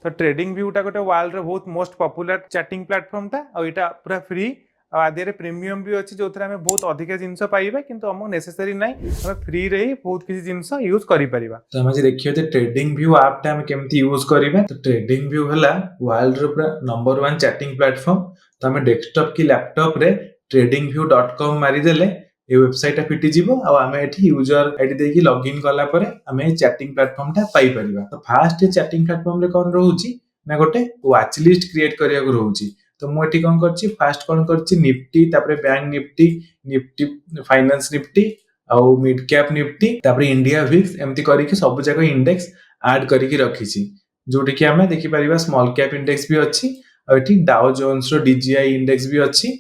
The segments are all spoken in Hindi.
तो ट्रेडिंग व्यूटा गोटे वर्ल्ड रे बहुत मोस्ट पॉपुलर चैटिंग प्लेटफॉर्म था और एटा पूरा फ्री आदि प्रीमियम भी अच्छी जो आम बहुत अधिक जिनस पाइबा किंतु आमको नेसेसरी ना आम फ्री रे बहुत किसी जिनस यूज करि परिबा। तो हम आज देखियो जे ट्रेडिंग व्यू ऐप टा हम केमती यूज करिबा। तो ट्रेडिंग व्यू हला वर्ल्ड रे पूरा नंबर 1 चैटिंग प्लेटफॉर्म। तो हम डेस्कटॉप की लैपटॉप रे tradingview.com मारी देले ए वेबसाइट फिटी जीवो आ आमे एठी यूजर आईडी देकी लॉगिन कला परे आमे चैटिंग प्लेटफॉर्म टा पाई परिबा। तो फर्स्ट चैटिंग प्लेटफॉर्म रे कोन रहउची ना गोटे वॉच लिस्ट क्रिएट करिया को रहउची। तो मु एठी कोन करची फर्स्ट कोन करची निफ्टी तापरे bank Nifty Nifty finance Nifty आउ मिड कैप निफ्टी तापरे इंडिया विक्स एमती करिके सब जगह इंडेक्स ऐड करिके रखिची जोटी कि आमे देखि परिबा स्मॉल कैप इंडेक्स भी अछि और एठी डाउ जोन्स रो डीजीआई इंडेक्स भी अछि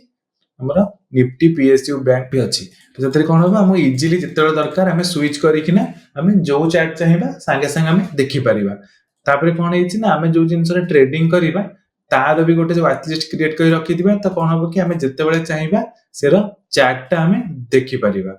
हमरा निफ्टी पीएसयू बैंक भी अछि। तो जतरे कोन होबा हम इजीली जतरे दरकार हमें स्विच करिकिना हमें जो चार्ट चाहिबा संगे संगे हमें देखि परिबा। तापरे कोन हेछि ना हमें जो जिंस रे ट्रेडिंग करिबा तार भी गोटे वॉच लिस्ट क्रिएट करि रखि दिबा। तो कोन होबो कि हमें जते बेले चाहिबा सेरा चार्ट टा हमें देखि परिबा।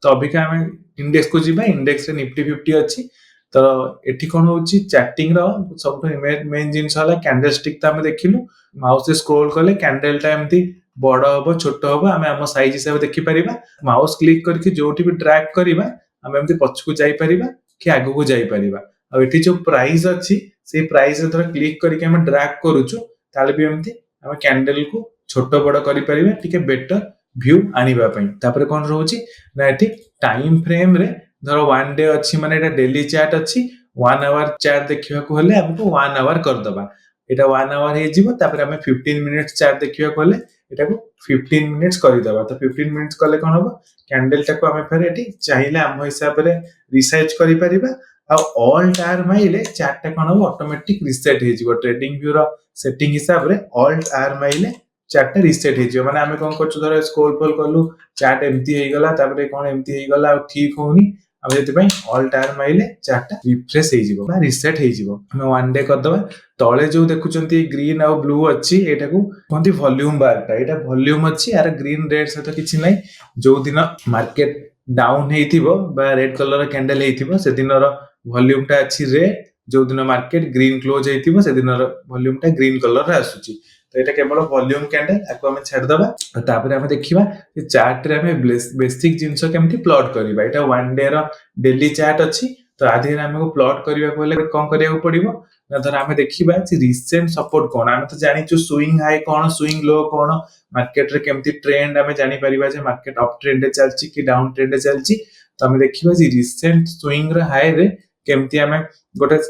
तो अबिका हमें इंडेक्स को जीबा इंडेक्स रे निफ्टी 50 अछि। तो एठी कोन होछि चैटिंग रो सब मेन जिंस हला कैंडल स्टिक ता हमें देखिलु माउस से स्क्रॉल करले कैंडल टा एमती बड़ हबो छोट हबो आमे हम साइज हिसाब देखि परिबा। माउस क्लिक करके जोठी भी ड्रैग करिबा आमे एमती पछकु जाई परिबा कि आगु को जाई परिबा। आ एठी जो प्राइस अछि से प्राइस रे थोड़ा क्लिक करके हम ड्रैग करूछु ताले भी एमती हम कैंडल को छोट बड़ करि परिबा टिके बेटर व्यू आनिबा पई। तापर कोन रहउची ना एठी टाइम फ्रेम रे धरो 1 डे अछि माने एटा डेली चार्ट अछि 1 आवर चार्ट देखिबा को हले हमको 1 आवर कर दबा एटा 1 आवर हे जिवो। तापर हमें 15 मिनिट्स चार्ट देखिबा को हले एटा को 15 मिनिट्स करि दबा। तो 15 मिनिट्स कले कोन होबो कैंडल टा को हमें फेर एठी चाहिले हम हिसाब रे रिसर्च करि परिबा आ ऑल टायर माइले चार्ट टा कोन होबो ऑटोमेटिक रिसेट हे जिवो। ट्रेडिंग व्यू रो सेटिंग हिसाब रे ऑल टायर माइले चार्ट टा रिसेट हे जिवो माने हमें कोन करछु धरो स्क्रॉल फॉल करलु चार्ट एमती हे गला तापर कोन एमती हे गला ठीक होनी अब जति पई ऑल टायर माइले चार्ट टा रिफ्रेश हे जिवो बा रिसेट हे जिवो। हम वन डे कर दबा तळे जो देखुचंती ग्रीन आ ब्लू अछि एटा को कोंती वॉल्यूम बार टा एटा वॉल्यूम अछि यार ग्रीन रेड से तो किछि नै जो दिन मार्केट डाउन हेइथिबो बा रेड कलर कैंडल हेइथिबो से दिन रो वॉल्यूम टा अछि रेड जो दिन मार्केट ग्रीन क्लोज हेइथिबो से दिन रो वॉल्यूम टा ग्रीन कलर रे आसुची। तो एटा केवल वॉल्यूम कैंडल आको हम छाड़ दबा तापर हम देखिबा कि चार्ट रे हम बेसिक जिंस केमती प्लॉट करबा एटा 1 डे रो डेली चार्ट अछि। तो आधे हमको प्लॉट करबा को ले कोन करिया को पड़िबो ना धर हम देखिबा कि रिसेंट सपोर्ट कोन हम तो जानि छु स्विंग हाई कोन स्विंग लो कोन मार्केट रे केमती ट्रेंड हमें जानि परिबा जे मार्केट अप ट्रेंड रे चलची कि डाउन ट्रेंड रे चलची। तो हम देखिबा जे रिसेंट स्विंग रे हाई रे केमती हमें गोटे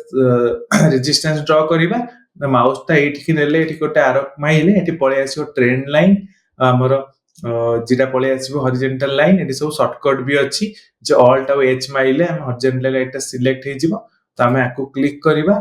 रेजिस्टेंस ड्रॉ करिबा ना माउस ता एठी कि नेले एठी गोटे आरो माइले एठी पळे आसीबो ट्रेंड लाइन हमर जेटा पळे आसीबो हॉरिजॉन्टल लाइन एठी सब शॉर्टकट भी अछि जे ऑल्ट आ एच माइले हम हॉरिजॉन्टल लाइन सिलेक्ट हे जिवो। तो हम आको क्लिक करिबा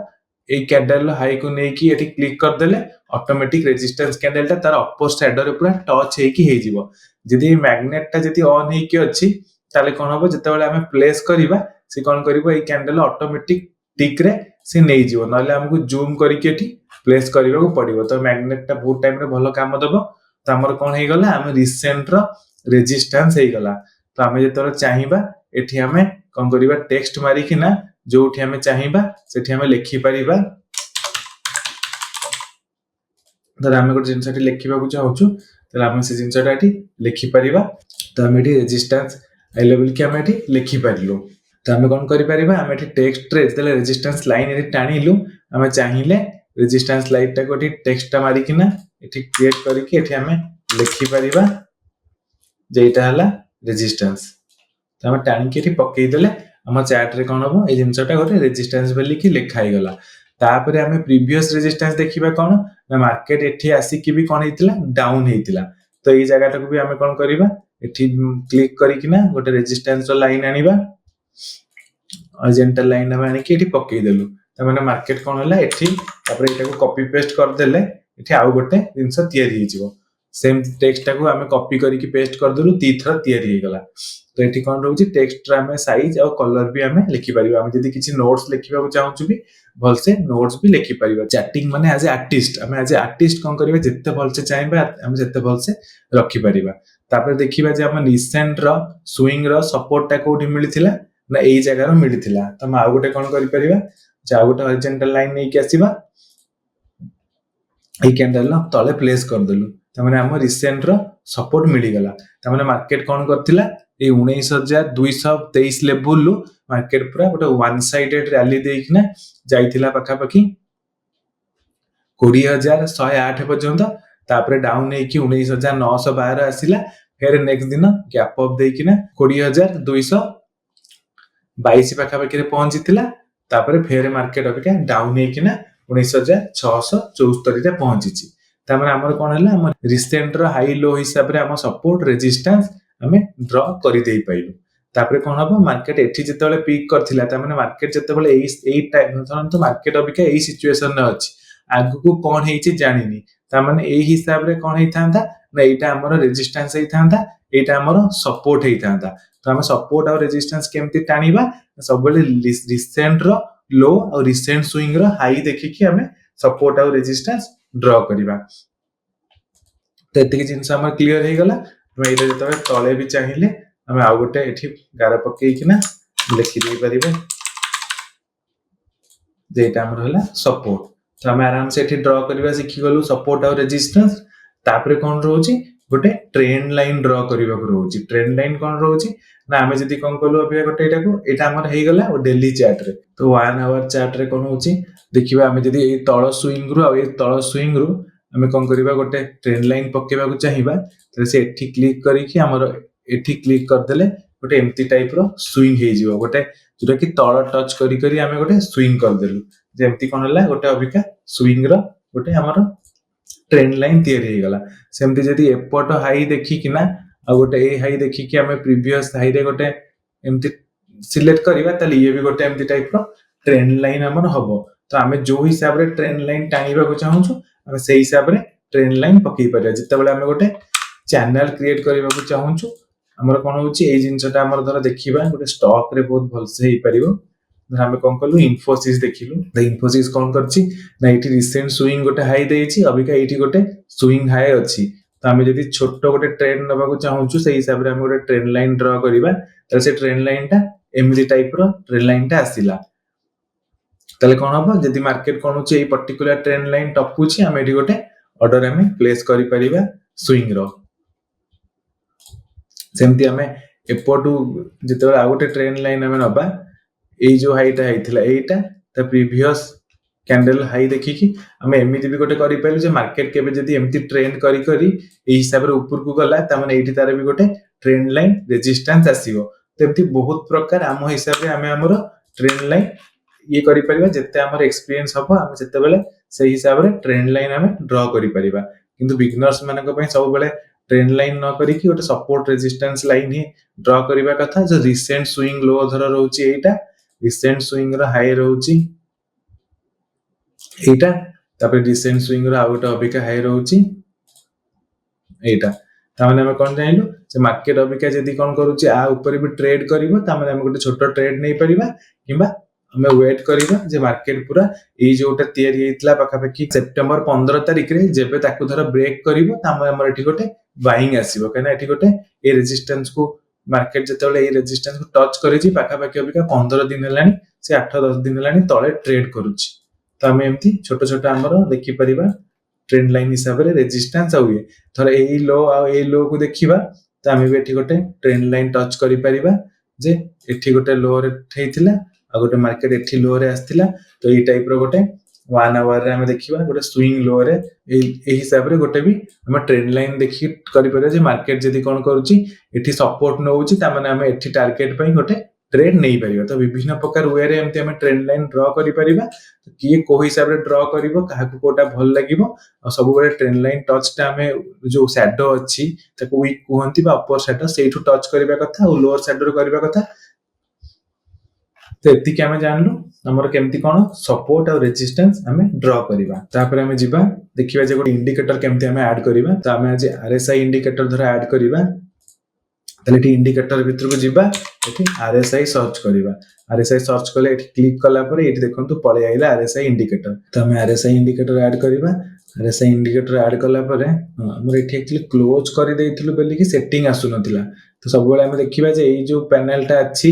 ए कैंडल हाई को नै कि एठी क्लिक कर देले ऑटोमेटिक रेजिस्टेंस कैंडल ता तार अपर साइड रे पूरा टच हे कि हे जिवो। जदी मैग्नेट ता जदी ऑन हे कि अछि ताले कोन होबो जते बेले हम प्लेस करिबा से कोन करिवो ए कैंडल ऑटोमेटिक टिक रे से नै जिवो नले हमको जूम करिके एठी प्लेस करिवो को पड़िवो। तो मैग्नेट ता बहुत टाइम रे भलो काम दबो। तो हमर कोन हे गला हम रिसेंट रो रेजिस्टेंस हे गला। तो हम जते चाहिबा एठी हमें कोन करिबा टेक्स्ट मारी कि ना जोठी हमें चाहिबा सेठी हमें लिखि परिबा धर हम गोटे जिनसटी लिखिबा को चाहूछु त हम से जिनसटा एठी लिखि परिबा। तो हम एठी रेजिस्टेंस हाई लेवल के हम एठी लिखि परिलो। तो हम कोन करि परिबा हम एठी टेक्स्ट रे जले रेजिस्टेंस लाइन एठी टाणीलु हम चाहिले रेजिस्टेंस लाइन टा को एठी टेक्स्ट टा मारी कि ना एठी क्रिएट करि कि एठी हम लिखि परिबा जेटा हला रेजिस्टेंस। तो हम टाणी के एठी पक्कै देले हम चार्ट रे कोन होबो ए जिनसटा गोटे रेजिस्टेंस बेली कि लिखा हे गला। तापरे हमें प्रीवियस रेजिस्टेंस देखिबा कोन ना मार्केट एठी आसी कि भी कोन हेतिला डाउन हेतिला। तो ए जगह को भी हमें कोन करिबा एठी क्लिक करि कि ना गोटे रेजिस्टेंस रो लाइन आनिबा हॉरिजॉन्टल लाइन हम आनि कि एठी पक्कै देलु। त माने मार्केट कोन होला एठी तापरे एटा को कॉपी पेस्ट कर देले एठी आउ गोटे जिंस तयारी हे जिवो सेम टेक्स्ट को हमें कॉपी करि कि पेस्ट कर देलु ती थरा तयारी हे गला। तो एठी कोन रहउची टेक्स्ट रा हमें साइज और कलर भी हमें लिखि परिबा हम जदी किछि नोट्स लिखिबा को चाहूछु भी भलसे नोट्स भी लिखि परिबा। चैटिंग माने एज ए आर्टिस्ट हमें एज ए आर्टिस्ट कोन करिबा जत्ते भलसे चाहिबा हम जत्ते भलसे रखि परिबा। तापर देखिबा जे हम रिसेंट रो स्विंग रो सपोर्ट टा कोठी मिलिथिला ना एई जगह रो मिलिथिला। त हम आ गोटे कोन करि परिबा जा गोटे हॉरिजॉन्टल लाइन नै कि आसीबा ଏଇ କ୍ୟାଣ୍ଡେଲ ତଳେ ପ୍ଲେସ୍ କରିଦେଲୁ ତାମାନେ ଆମ ରିସେଣ୍ଟ ର ସପୋର୍ଟ ମିଳିଗଲା ତାମାନେ ମାର୍କେଟ କ'ଣ କରିଥିଲା ଏଇ 19,223 ଲେଭେଲରୁ ମାର୍କେଟ ପୁରା ଗୋଟେ ୱାନ୍ ସାଇଡେଡ ରାଲି ଦେଇକିନା ଯାଇଥିଲା ପାଖାପାଖି 20,108 ପର୍ଯ୍ୟନ୍ତ ତାପରେ ଡାଉନ ହେଇକି 19,912 ଆସିଲା ଫେର ନେକ୍ସଟ ଦିନ ଗ୍ୟାପ ଅପ୍ ଦେଇକିନା 20,222 ପାଖାପାଖିରେ ପହଞ୍ଚିଥିଲା ତାପରେ ଫେର ମାର୍କେଟ ଅପେକ୍ଷା ଡାଉନ ହେଇକିନା 19,674 ରେ ପହଞ୍ଚିଛି ତାମାନେ ଆମର କ'ଣ ହେଲା ଆମ ରିସେଣ୍ଟ ର ହାଇ ଲୋ ହିସାବରେ ଆମ ସପୋର୍ଟ ରେଜିଷ୍ଟାନ୍ସ ଆମେ ଡ୍ର କରିଦେଇ ପାଇଲୁ ତାପରେ କ'ଣ ହବ ମାର୍କେଟ ଏଠି ଯେତେବେଳେ ପିକ୍ କରିଥିଲା ତାମାନେ ମାର୍କେଟ ଯେତେବେଳେ ଏଇ ଧରନ୍ତୁ ମାର୍କେଟ ଅପେକ୍ଷା ଏଇ ସିଚୁଏସନରେ ଅଛି ଆଗକୁ କ'ଣ ହେଇଛି ଜାଣିନି ତାମାନେ ଏଇ ହିସାବରେ କ'ଣ ହେଇଥାନ୍ତା ନା ଏଇଟା ଆମର ରେଜିଷ୍ଟାନ୍ସ ହେଇଥାନ୍ତା ଏଇଟା ଆମର ସପୋର୍ଟ ହେଇଥାନ୍ତା ତ ଆମେ ସପୋର୍ଟ ଆଉ ରେଜିଷ୍ଟାନ୍ସ କେମିତି ଟାଣିବା ସବୁବେଳେ ରିସେଣ୍ଟ ର लो और रिसेंट स्विंग रो हाई देखिकी हमें सपोर्ट और रेजिस्टेंस ड्रॉ करिबा तो एतिकी जिंस हमर क्लियर हे गला हम एटा जतबे तळे भी चाहिए हम आ गोटे एठी गार पकेई किना लिखि दे परिबे जेटा हमर होला सपोर्ट तो हम आराम से एठी ड्रॉ करिबा सिखि गलु सपोर्ट और रेजिस्टेंस तापरे कोन रहउची गोटे ट्रेंड लाइन ड्रॉ करिबा को रहउची ट्रेंड लाइन कोन रहउची ना हमें जदी कोन कलु अबिया गोटे एटा हमर हे गला ओ डेली चार्ट रे तो 1 आवर चार्ट रे कोन होची देखिबा हमें जदी ए तळ स्विंग रु आ ए तळ स्विंग रु हमें कोन करिबा गोटे ट्रेंड लाइन पकेबा को चाहिबा त से एठी क्लिक करी कि हमर एठी क्लिक कर देले गोटे एम्प्टी टाइप रो स्विंग हे जिवो गोटे जोटा कि तळ टच करी करी हमें गोटे स्विंग कर देलु जेम्ति कोन हला गोटे अबिका स्विंग रो गोटे हमर ट्रेंड लाइन तैयारी हे गला सेमति जदी एपट हाई देखि किना आ गोटे ए हाई देखि कि हमें प्रीवियस हाई रे गोटे एम्ति सिलेक्ट करिबा तले ये भी गोटे एम्ति टाइप रो ट्रेंड लाइन हमर हबो तो हमें जो हिसाब रे ट्रेंड लाइन टाणीबा को चाहूछु हमें सेही हिसाब रे ट्रेंड लाइन पकई परिया जते बेले हमें गोटे चैनल क्रिएट करिबा को चाहूछु हमर कोन होची ए जिंसटा हमर धर देखिबा गोटे स्टॉक रे बहुत भल से हे परिबो हमें कोन कलु इन्फोसिस देखिलु द इन्फोसिस कोन करची ना एठी रिसेंट स्विंग गोटे हाई देइची अबिका एठी गोटे स्विंग हाई अछि तो हमें जदी छोटो गोटे ट्रेंड नबा को चाहूछु सेही हिसाब रे हम गोटे ट्रेंड लाइन ड्रॉ करिबा त से ट्रेंड लाइन टा एमडी टाइप रो ट्रेंड लाइन टा आसीला तले कोन हबो जदी मार्केट कोन होची ए पर्टिकुलर ट्रेंड लाइन टपूची हम एठी गोटे ऑर्डर हमें प्लेस करि परिबा स्विंग रो सेमति हमें एपटू जते आ गोटे ट्रेंड लाइन हमें नबा ए जो हाईटा हेतिला एटा त प्रीवियस कैंडल हाई देखिकी हमें एमिति भी गोटे करि पाइलु जे मार्केट केबे जदी एमिति ट्रेंड करी करी ए हिसाब रे ऊपर को गला त माने एठी तारे भी गोटे ट्रेंड लाइन रेजिस्टेंस आसीबो तेमति बहुत प्रकार हम हिसाब रे हमें हमरो ट्रेंड लाइन ये करि परिबा जते हमर एक्सपीरियंस हबो हम जते बेले सेही हिसाब रे ट्रेंड लाइन हमें ड्रॉ करि परिबा किंतु बिगिनर्स मानक पय सब बेले ट्रेंड लाइन न करी कि गोटे सपोर्ट रेजिस्टेंस लाइन ही ड्रॉ करिबा कथा जो रिसेंट स्विंग लो धर रहउची एटा रिसेंट स्विंग रो हाई रहउची एटा तापर रिसेंट स्विंग रो आउट अबिका हाई रहउची एटा तामाने हम कोन जानिलु जे मार्केट अबिका जदी कोन करूची आ ऊपर भी ट्रेड करिवो तामाने हम गोटे छोटो ट्रेड नै परिबा किबा हमें वेट करिबा जे मार्केट पूरा ए जोटा तयारी हेतला पाखापाखी सेप्टेम्बर 15 तारिख रे जेबे ताकू धर ब्रेक करिवो तामे हमर एठी गोटे बाइंग आसीबो कना एठी गोटे ए रेजिस्टेंस को मार्केट जतेबेले ए रेजिस्टेंस को टच करिची पाखापाखी अबिका 15 दिन हलानी से 8-10 दिन हलानी तळे ट्रेड करूची त हमें एम्ति छोटो छोटो हमर देखि परिबा ट्रेंड लाइन हिसाब रे रेजिस्टेंस आ हुए थरे ए लो आ ए लो को देखिबा त हमें भी एठी गोटे ट्रेंड लाइन टच करि परिबा जे एठी गोटे लो रे हेतिला आ गोटे मार्केट एठी लो रे आस्तिला तो ए टाइप रो गोटे 1 आवर रे हमें देखिबा गोटे स्विंग लो रे ए हिसाब रे गोटे भी हम ट्रेंड लाइन देखि करि परिबा जे मार्केट जदी कोन करूची एठी सपोर्ट नउची त माने हम एठी टारगेट पई गोटे ट्रेड नहीं परिबा तो विभिन्न प्रकार वे रे एमते हम ट्रेंड लाइन ड्रॉ करि परिबा तो किए को हिसाब रे ड्रॉ करिवो काहा को कोटा भल लागिवो आ सब बेले ट्रेंड लाइन टच टा हमें जो शैडो अछि ताको वीक कुहंती बा अपर शैडो सेठु टच करिबा कथा और लोअर शैडो रे करिबा कथा तो एति के हमें जानलु हमर केमती कोन सपोर्ट और रेजिस्टेंस हमें ड्रॉ करिबा तापर हमें जिबा देखिबा जे गोटे इंडिकेटर केमती हमें ऐड करिबा तो हमें आज आरएसआई इंडिकेटर धर ऐड करिबा तले टी इंडिकेटर भीतर को जिबा एठी आरएसआई सर्च करिबा आरएसआई सर्च करले एठी क्लिक कला पर एठी देखंतु पळे आइला आरएसआई इंडिकेटर तो हमें आरएसआई इंडिकेटर ऐड करिबा आरएसआई इंडिकेटर ऐड कला पर हमर एठी एक्चुअली क्लोज करि दैथिलु बेली कि सेटिंग आसु नथिला तो सब बेले हमें देखिबा जे एई जो पैनलटा अछि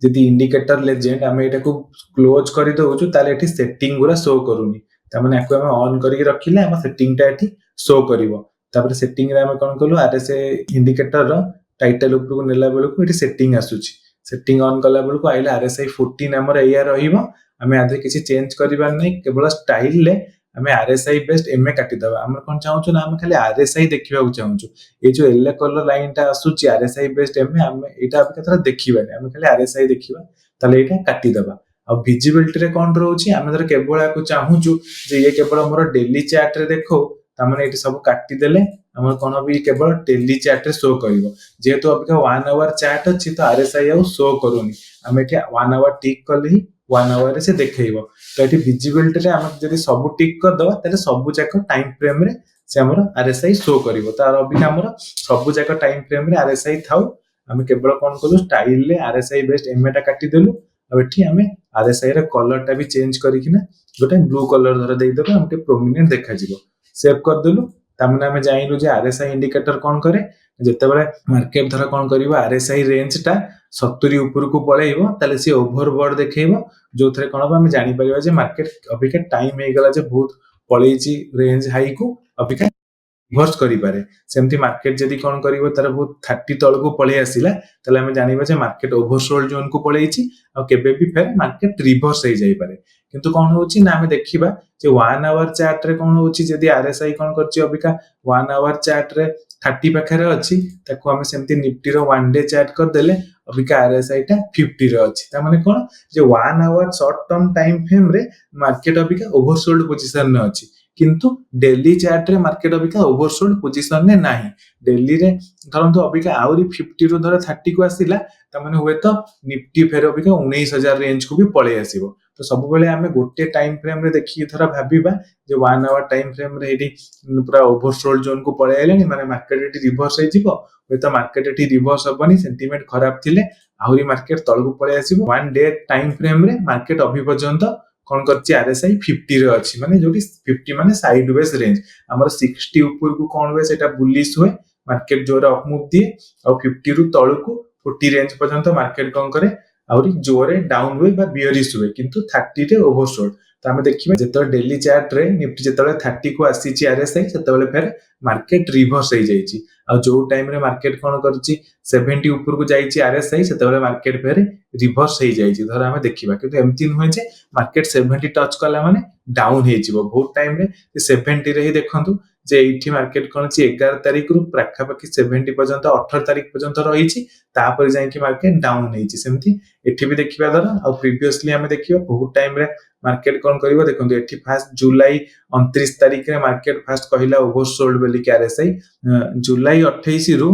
जदी इंडिकेटर लेजेंड हमें एटा को क्लोज करि दउछु ताले एठी सेटिंग गुरा शो करूनी तामाने याकु आमे ऑन करिक रखिले हम सेटिंग टा एठी शो करिवो तापर सेटिंग रे आमे कोन कलु आरएसआई इंडिकेटर रो टाइटल ऊपर को नेला बेलु को एठी सेटिंग आसुची सेटिंग ऑन कला बेलु को आइला आरएसआई 14 हमर एया रहिबो आमे आदि किछि चेंज करिबार नै केवल स्टाइल ले आमे आरएसआई बेस्ड एमए काटि दबा हम कोन चाहू ना हम खाली आरएसआई देखिबा को चाहू ए जो येलो कलर लाइन टा आसुची आरएसआई बेस्ड एमए हम एटा अब केतरा देखिबानी हम खाली आरएसआई देखिबा ताले एटा काटि दबा अब विजिबिलिटी रे कोन रहउची हम धर केवल को चाहू जे ये केवल हमर डेली चार्ट रे देखो तामाने एटी सब काटि देले हमर कोन भी केवल डेली चार्ट रे शो करिवो जेहेतु अब 1 आवर चार्ट अछि तो आरएसआई आ शो करूनी हम एटी 1 आवर टिक करले ही 1 आवर रे से देखैबो तो एटी विजिबिलिटी रे हम जदी सब टिक कर दबा तले सब जाक टाइम फ्रेम रे से हमर आरएसआई शो करिवो तार अभी हमर सब जाक टाइम फ्रेम रे आरएसआई थाउ हम केवल कोन करू स्टाइल ले आरएसआई बेस्ड एमए टा काटि देलु अब एठी हमें आरएसआई रे कलर टा भी चेंज करिकिना गोटे ब्लू कलर धर देइ दबा हमके प्रोमिनेंट देखा जिवो सेव कर देलु तामने हमें जाइलु जे आरएसआई इंडिकेटर कोन करे जते बेले मार्केट धर कोन करिवो आरएसआई रेंज टा 70 ऊपर को पळेइबो ताले सी ओवरबॉट देखैबो जोथरे कोन हम जानि परिबा जे मार्केट अबिका टाइम हे गेला जे बहुत पळेइची रेंज हाई को अबिका रिवर्स करि पारे सेमती मार्केट जदी कोन करिवो तार बहुत 30 तळ को पळे आसिला तले हम जानिबा जे मार्केट ओवरसोल्ड जोन को पळेइची आ केबे भी फेर मार्केट रिवर्स हे जाई पारे किंतु कोन होची ना हम देखिबा जे 1 आवर चार्ट रे कोन होची जदी आरएसआई कोन करची अबिका 1 आवर चार्ट रे 30 पाखरे अछि ताको हम सेमती निफ्टी रो 1 डे चार्ट कर देले अबिका आरएसआई टा 50 रे अछि ता माने कोन जे 1 hour short term time frame रे मार्केट अबिका ओवरसोल्ड पोजीशन ने अछि किंतु डेली चार्ट रे मार्केट अबिका ओवरसोल्ड पोजीशन ने नाही डेली रे धरंतु अबिका आउरी 50 रो धर 30 को आसिला त माने हुए तो निफ्टी फेर अबिका 19000 रेंज को भी पळे आसीबो तो सब बेले हमें गोटे टाइम फ्रेम रे देखि थरा भाबिबा जे 1 आवर टाइम फ्रेम रे एडी पूरा ओवरसोल्ड जोन को पळे आइलेनी माने मार्केट एटी रिवर्स हे जिवो हुए तो मार्केट एटी रिवर्स होबनी सेंटीमेंट खराब थिले आउरी मार्केट तळ को पळे आसीबो 1 डे टाइम फ्रेम रे मार्केट अभी पर्यंत कोन करची आरएसआई 50 रे अछि माने जोटी 50 माने साइडवेज रेंज हमर 60 ऊपर को कोन हुए सेटा बुलिश हुए मार्केट जोरे अप मूव दिए और 50 रु तळ को 40 रेंज पर्यंत मार्केट कोन करे आउरी जोरे डाउन हुए बा बियरिश हुए किंतु 30 रे ओवरसोल्ड तो हम देखिबा जेतो डेली चार्ट रे निफ्टी जेतले 30 को आसीची आरएसआई सेतबेले फेर मार्केट रिवर्स हे जाईची आ जो टाइम रे मार्केट कोन करची 70 ऊपर को जाईची आरएसआई सेतबेले मार्केट फेर रिवर्स हे जाईची धर हम देखिबा किंतु एमती नहुए जे मार्केट 70 टच कला माने डाउन हे जिवो बहुत टाइम रे 70 रे ही देखंतु जे एठी मार्केट कोन छि 11 तारिख रु प्राखा पाखी 70 पर्यंत 18 तारिख पर्यंत रहिछि तापर जाय कि मार्केट डाउन हेछि सेमती एठी भी देखिबा दर आ प्रीवियसली हमें देखिबा बहुत टाइम रे मार्केट कोन करिवो देखंतु एठी फर्स्ट जुलाई 29 तारिख रे मार्केट फर्स्ट कहिला ओवरसोल्ड बेली के आरएसआई जुलाई 28 रु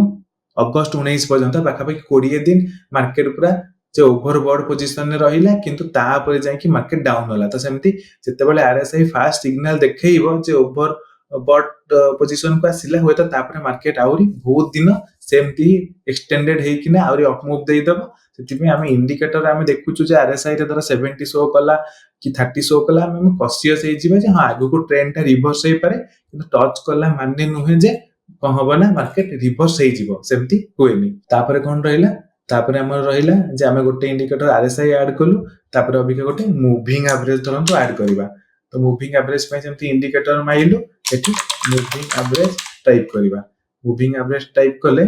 अगस्त 19 पर्यंत प्राखा पाखी 20 दिन मार्केट पूरा जे ओवरबॉट पोजीशन ने रहिला किंतु तापर जाय कि मार्केट डाउन होला तो सेमती जते बेले आरएसआई फास्ट सिग्नल देखैबो जे ओवर बट पोजीशन को आसिला होय तो तापर मार्केट आउरी बहुत दिन सेमती एक्सटेंडेड हे किना आउरी अप मूव देई दबो सेति में हम इंडिकेटर हम देखुछु जे आरएसआई रे धर 70 शो कला कि 30 शो कला हम कॉशियस हे जिबा जे हां आगु को ट्रेंड ता रिवर्स हे पारे किंतु टच कला माने नुहे जे कोन होबो ना मार्केट रिवर्स हे जिवो सेमती होएनी तापर कोन रहिला तापर हमर रहिला जे हम गोटे इंडिकेटर आरएसआई ऐड कलु तापर अभी गोटे मूविंग एवरेज धरंतु ऐड करबा तो मूविंग एवरेज पे जेमती इंडिकेटर माइलु एठी मूविंग एवरेज टाइप करबा मूविंग एवरेज टाइप कले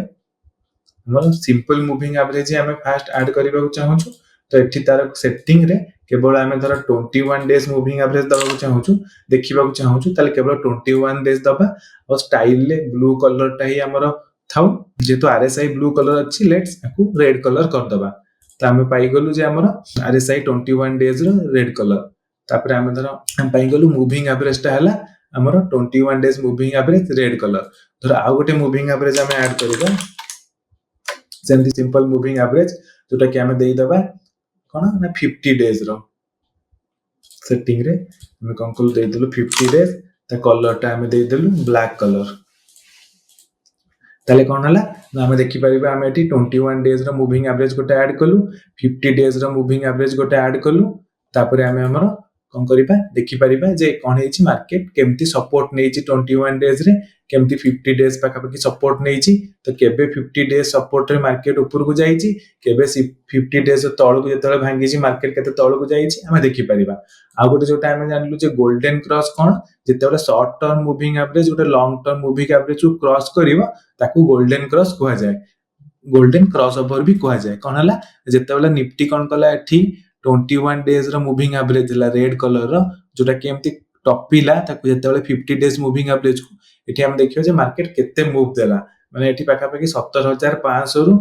हमर सिंपल मूविंग एवरेज हमें फर्स्ट ऐड करबा को चाहू तो एठी तार सेटिंग रे केवल हमें धर 21 डेज मूविंग एवरेज दबा को चाहू देखिबा को चाहू ताले केवल 21 डेज दबा और स्टाइल ले ब्लू कलर टा ही हमर थाउ जेतो आरएसआई ब्लू कलर अछि लेट्स को रेड कलर कर दबा त हमें पाई गलु जे हमर आरएसआई 21 डेज रो रेड कलर तापर हमें धर हम पाई गलु मूविंग एवरेज टा हला हमर 21 days moving average red colour धर आ गोटे मूविंग एवरेज हमें ऐड करबा जेमती सिंपल मूविंग एवरेज जोटा कि हमें देई दबा कोन ना 50 डेज रो सेटिंग रे हमें कंकुल देई देलु 50 डेज त कलर टा हमें देई देलु ब्लैक कलर ताले कोन हला ना हमें देखि परिबा हमें एटी 21 डेज रो मूविंग एवरेज गोटे ऐड कलु 50 डेज रो मूविंग एवरेज गोटे ऐड कलु तापरे हमें हमर कौन करिबा देखि परिबा जे कोन हेछि मार्केट केमती सपोर्ट नेछि 21 डेज रे केमती 50 डेज पाखापाखि सपोर्ट नेछि तो केबे 50 डेज सपोर्ट रे मार्केट ऊपर को जाइछि केबे 50 डेज तळ को जतले भांगिछि मार्केट केते तळ को जाइछि हमें देखि परिबा आ गोटे जोटा हमें जानलु जे गोल्डन क्रॉस कोन जतले शॉर्ट टर्म मूविंग एवरेज जोटे लॉन्ग टर्म मूविंग एवरेज को क्रॉस करिवो ताकू गोल्डन क्रॉस कहआ जाय गोल्डन क्रॉस ओवर भी कहआ जाय कोन हला जतले निफ्टी कोन कला एठी 21 डेज रो मूविंग एवरेज ला रेड कलर रो जोटा केमती टॉपिला ताकू जतले 50 डेज मूविंग एवरेज को एठी हम देखियो जे मार्केट केते मूव देला माने एठी पाखा पाखी 17500 रु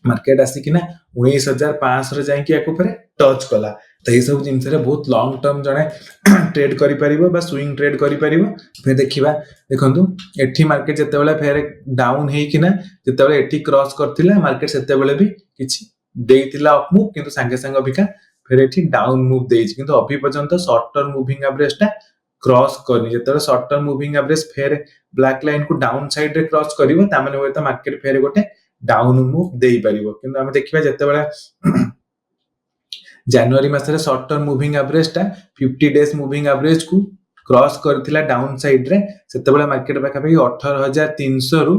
मार्केट आसी किना 19500 रे जाई कि याको परे टच कला तो ये सब जिंस रे बहुत लॉन्ग टर्म जने ट्रेड करि परिबो बा स्विंग ट्रेड करि परिबो फिर देखिबा देखंतु एठी मार्केट जते बेला फेर डाउन हेई किना जते बेला एठी क्रॉस करथिला मार्केट सेते बेला भी किछि देइतिला अप मूव किंतु संगे संगे अबिका फिर एठी डाउन मूव देइछि किंतु अभी पर्यंत शॉर्ट टर्म मूविंग एवरेज ता क्रॉस करनी जते शॉर्ट टर्म मूविंग एवरेज फेर ब्लैक लाइन को डाउन साइड रे क्रॉस करिवो ता माने होय त मार्केट फेर गोटे डाउन मूव देई परिबो किंतु हम देखिबा जते बेला जनवरी मासरे शॉर्ट टर्म मूविंग एवरेज ता 50 डेज मूविंग एवरेज को क्रॉस करथिला डाउन साइड रे सेते बेला मार्केट पाखा पाखी 18300 रु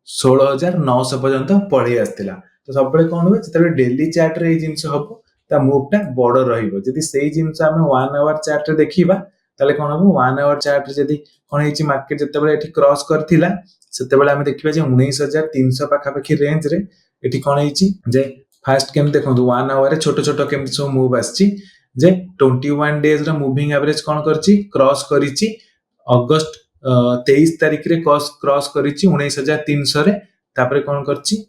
16900 पर्यंत पळी आस्तिला तो सब बेले कोन होय जते डेली चार्ट रे जिंस हबो ता मूव ता बड़ रहिबो जदी सेही जिंस हम 1 आवर चार्ट रे देखिबा ताले कोन हबो 1 आवर चार्ट रे जदी कोन हेछि मार्केट जते बेले एठी क्रॉस करथिला सेते बेले हम देखिबा जे 19300 पाखा पाखी रेंज रे एठी कोन हेछि जे फास्ट केम देखंतु 1 आवर रे छोटो छोटो केम सो मूव आछि जे 21 डेज रा मूविंग एवरेज कोन करछि क्रॉस करिछि अगस्त 23 तारिख रे क्रॉस करिछि 19300 रे तापरे कोन करछि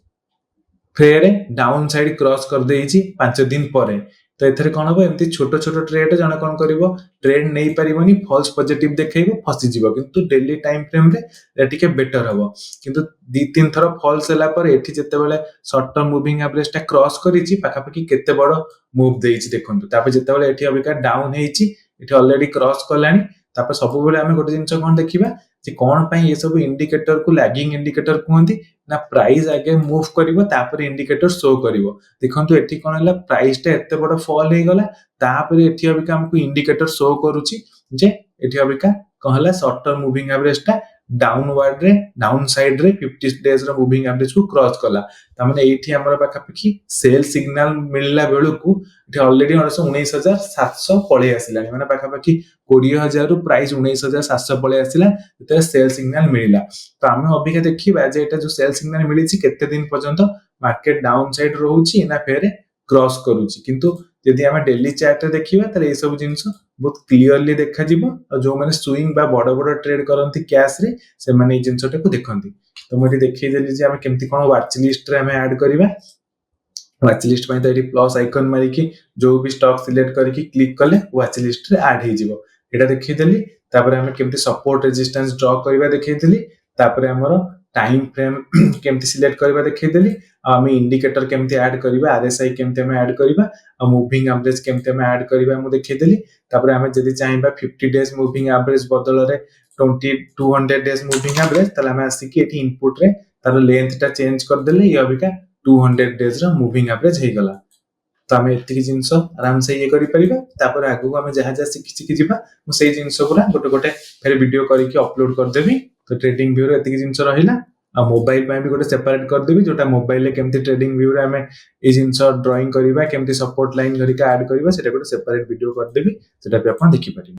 फेर डाउन साइड क्रॉस कर देइछि 5 दिन परे तो एथरे कोन हो एमती छोटो छोटो ट्रेड जने कोन करिवो ट्रेड नै परिबोनी फॉल्स पॉजिटिव देखैबो फसी जिवो किंतु डेली टाइम फ्रेम रे एटिके बेटर हबो किंतु दी तीन थरो फॉल्स होला पर एठी जते बेले शॉर्ट टर्म मूविंग एवरेज ता क्रॉस करिछि पाखा पाखी केते बडो मूव देइछि देखंतु तापर जते बेले एठी अबिका डाउन हेइछि एठी ऑलरेडी क्रॉस करलानी तापर सब बेले हम गोटे जिंस कोन देखिबा जे कोन पई ये सब इंडिकेटर को लैगिंग इंडिकेटर कहंती ना प्राइस आगे मूव करिवो तापर इंडिकेटर शो करिवो देखंतु एठी कोन हला प्राइस ता एते बडो फॉल हे गला तापर एठी अबिका हमकु इंडिकेटर शो करूछि जे एठी अबिका कहला शॉर्ट टर्म मूविंग एवरेज ता डाउनवर्ड रे डाउन साइड रे 50 डेज रो मूविंग एवरेज को क्रॉस कला त माने एठी हमर पाखा पाखी सेल सिग्नल मिलला बेलु को एठी ऑलरेडी 19700 पळे आसिलानी माने पाखा पाखी 20000 रु प्राइस 19700 पळे आसिला ते सेल सिग्नल मिलिला तो हम अबिका देखिबा जे एटा जो सेल सिग्नल मिलिछि केते दिन पर्यंत मार्केट डाउन साइड रहउछि ना फेर क्रॉस करूछि किंतु यदि हम डेली चार्ट रे देखिबा त ए सब जिंस बहुत क्लियरली देखा जिवो और जो माने स्विंग बा बड़ बड़ ट्रेड करंती कैश रे से माने ए जिंसटा को देखंती तो मोटी देखै देली जे हम केमती कोन वाच लिस्ट रे हम ऐड करबा वाच लिस्ट पय त एटी प्लस आइकन मारी कि जो भी स्टॉक सिलेक्ट करी कि क्लिक करले वाच लिस्ट रे ऐड हे जिवो एटा देखै देली तापर हम केमती सपोर्ट रेजिस्टेंस ड्रॉ करबा देखै देली तापर हमरो टाइम फ्रेम केमती सिलेक्ट करबा देखै देली हम इंडिकेटर केमती ऐड करबा आरएसआई केमती हम ऐड करबा आ मूविंग एवरेज केमती हम ऐड करबा हम देखै देली तापर हम जदी चाहेबा 50 डेज मूविंग एवरेज बदल रे 200 डेज मूविंग एवरेज तले हम आसी कि एठी इनपुट रे तार लेंथ ता चेंज कर देले ये अबिका 200 डेज रा मूविंग एवरेज हे गला तो हम एति जिंस आराम से ये करि परिबा तापर आगु हम जहा जहा सिखि जिबा मु सेही जिंस पुरा गोटे गोटे फेर वीडियो करि कि अपलोड कर देबी तो ट्रेडिंग व्यू रे एति जिंस रहिला आ मोबाइल पे भी गोटे सेपरेट कर देबी जोटा मोबाइल ले केमती ट्रेडिंग व्यू रे हमें ए जिंस ड्राइंग करबा केमती सपोर्ट लाइन करिका ऐड करबा सेटा गोटे सेपरेट वीडियो कर देबी सेटा पे अपन देखि परिबा।